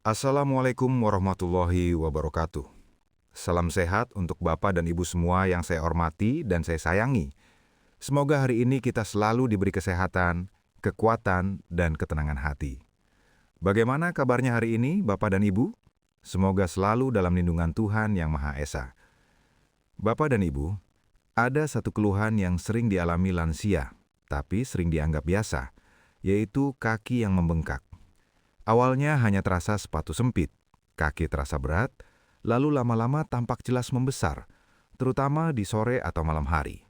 Assalamualaikum warahmatullahi wabarakatuh. Salam sehat untuk Bapak dan Ibu semua yang saya hormati dan saya sayangi. Semoga hari ini kita selalu diberi kesehatan, kekuatan, dan ketenangan hati. Bagaimana kabarnya hari ini, Bapak dan Ibu? Semoga selalu dalam lindungan Tuhan Yang Maha Esa. Bapak dan Ibu, ada satu keluhan yang sering dialami lansia, tapi sering dianggap biasa, yaitu kaki yang membengkak. Awalnya hanya terasa sepatu sempit, kaki terasa berat, lalu lama-lama tampak jelas membesar, terutama di sore atau malam hari.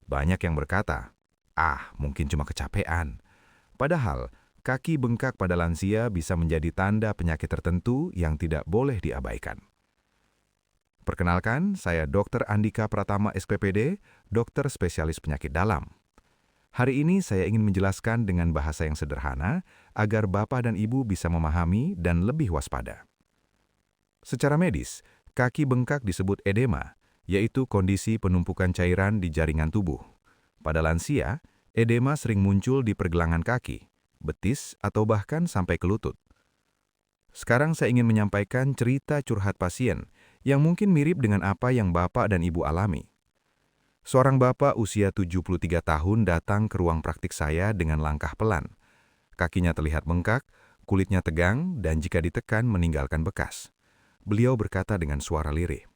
Banyak yang berkata, mungkin cuma kecapean. Padahal, kaki bengkak pada lansia bisa menjadi tanda penyakit tertentu yang tidak boleh diabaikan. Perkenalkan, saya Dr. Andika Pratama SPPD, dokter spesialis penyakit dalam. Hari ini saya ingin menjelaskan dengan bahasa yang sederhana agar Bapak dan Ibu bisa memahami dan lebih waspada. Secara medis, kaki bengkak disebut edema, yaitu kondisi penumpukan cairan di jaringan tubuh. Pada lansia, edema sering muncul di pergelangan kaki, betis, atau bahkan sampai ke lutut. Sekarang saya ingin menyampaikan cerita curhat pasien yang mungkin mirip dengan apa yang Bapak dan Ibu alami. Seorang bapak usia 73 tahun datang ke ruang praktik saya dengan langkah pelan. Kakinya terlihat bengkak, kulitnya tegang, dan jika ditekan meninggalkan bekas. Beliau berkata dengan suara lirih,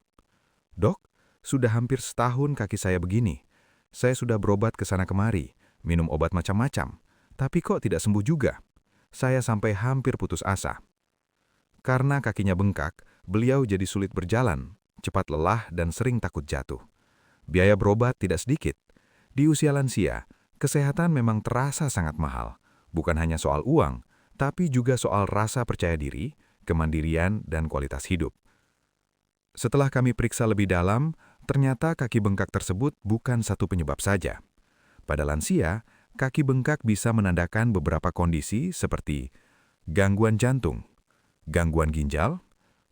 "Dok, sudah hampir setahun kaki saya begini. Saya sudah berobat ke sana kemari, minum obat macam-macam, tapi kok tidak sembuh juga. Saya sampai hampir putus asa." Karena kakinya bengkak, beliau jadi sulit berjalan, cepat lelah, dan sering takut jatuh. Biaya berobat tidak sedikit. Di usia lansia, kesehatan memang terasa sangat mahal. Bukan hanya soal uang, tapi juga soal rasa percaya diri, kemandirian, dan kualitas hidup. Setelah kami periksa lebih dalam, ternyata kaki bengkak tersebut bukan satu penyebab saja. Pada lansia, kaki bengkak bisa menandakan beberapa kondisi seperti gangguan jantung, gangguan ginjal,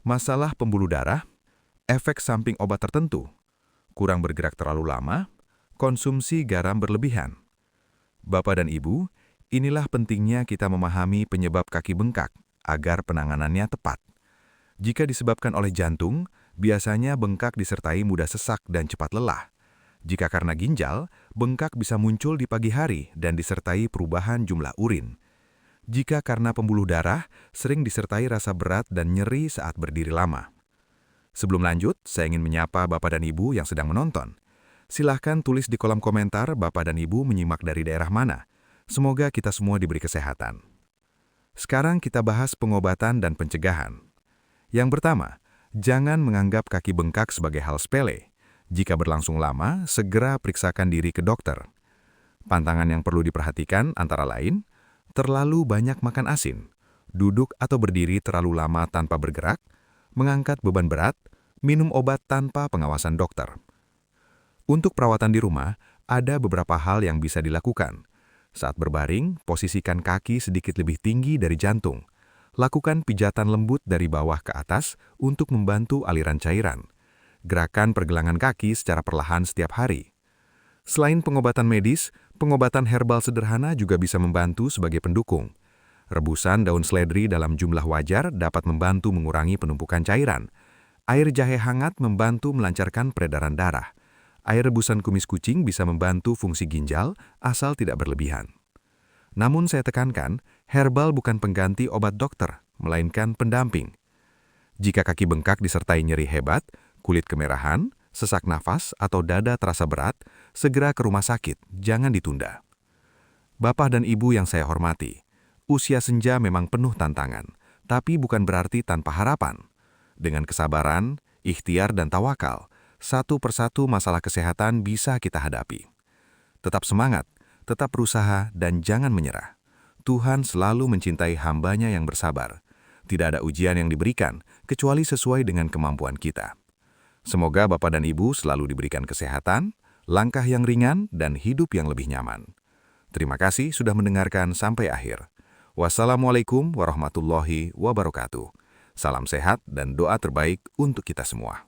masalah pembuluh darah, efek samping obat tertentu, kurang bergerak terlalu lama, konsumsi garam berlebihan. Bapak dan Ibu, inilah pentingnya kita memahami penyebab kaki bengkak agar penanganannya tepat. Jika disebabkan oleh jantung, biasanya bengkak disertai mudah sesak dan cepat lelah. Jika karena ginjal, bengkak bisa muncul di pagi hari dan disertai perubahan jumlah urin. Jika karena pembuluh darah, sering disertai rasa berat dan nyeri saat berdiri lama. Sebelum lanjut, saya ingin menyapa Bapak dan Ibu yang sedang menonton. Silahkan tulis di kolom komentar Bapak dan Ibu menyimak dari daerah mana. Semoga kita semua diberi kesehatan. Sekarang kita bahas pengobatan dan pencegahan. Yang pertama, jangan menganggap kaki bengkak sebagai hal sepele. Jika berlangsung lama, segera periksakan diri ke dokter. Pantangan yang perlu diperhatikan antara lain, terlalu banyak makan asin, duduk atau berdiri terlalu lama tanpa bergerak, mengangkat beban berat, minum obat tanpa pengawasan dokter. Untuk perawatan di rumah, ada beberapa hal yang bisa dilakukan. Saat berbaring, posisikan kaki sedikit lebih tinggi dari jantung. Lakukan pijatan lembut dari bawah ke atas untuk membantu aliran cairan. Gerakan pergelangan kaki secara perlahan setiap hari. Selain pengobatan medis, pengobatan herbal sederhana juga bisa membantu sebagai pendukung. Rebusan daun seledri dalam jumlah wajar dapat membantu mengurangi penumpukan cairan. Air jahe hangat membantu melancarkan peredaran darah. Air rebusan kumis kucing bisa membantu fungsi ginjal asal tidak berlebihan. Namun saya tekankan, herbal bukan pengganti obat dokter, melainkan pendamping. Jika kaki bengkak disertai nyeri hebat, kulit kemerahan, sesak nafas, atau dada terasa berat, segera ke rumah sakit, jangan ditunda. Bapak dan Ibu yang saya hormati, usia senja memang penuh tantangan, tapi bukan berarti tanpa harapan. Dengan kesabaran, ikhtiar, dan tawakal, satu persatu masalah kesehatan bisa kita hadapi. Tetap semangat, tetap berusaha, dan jangan menyerah. Tuhan selalu mencintai hambanya yang bersabar. Tidak ada ujian yang diberikan, kecuali sesuai dengan kemampuan kita. Semoga Bapak dan Ibu selalu diberikan kesehatan, langkah yang ringan, dan hidup yang lebih nyaman. Terima kasih sudah mendengarkan sampai akhir. Wassalamualaikum warahmatullahi wabarakatuh. Salam sehat dan doa terbaik untuk kita semua.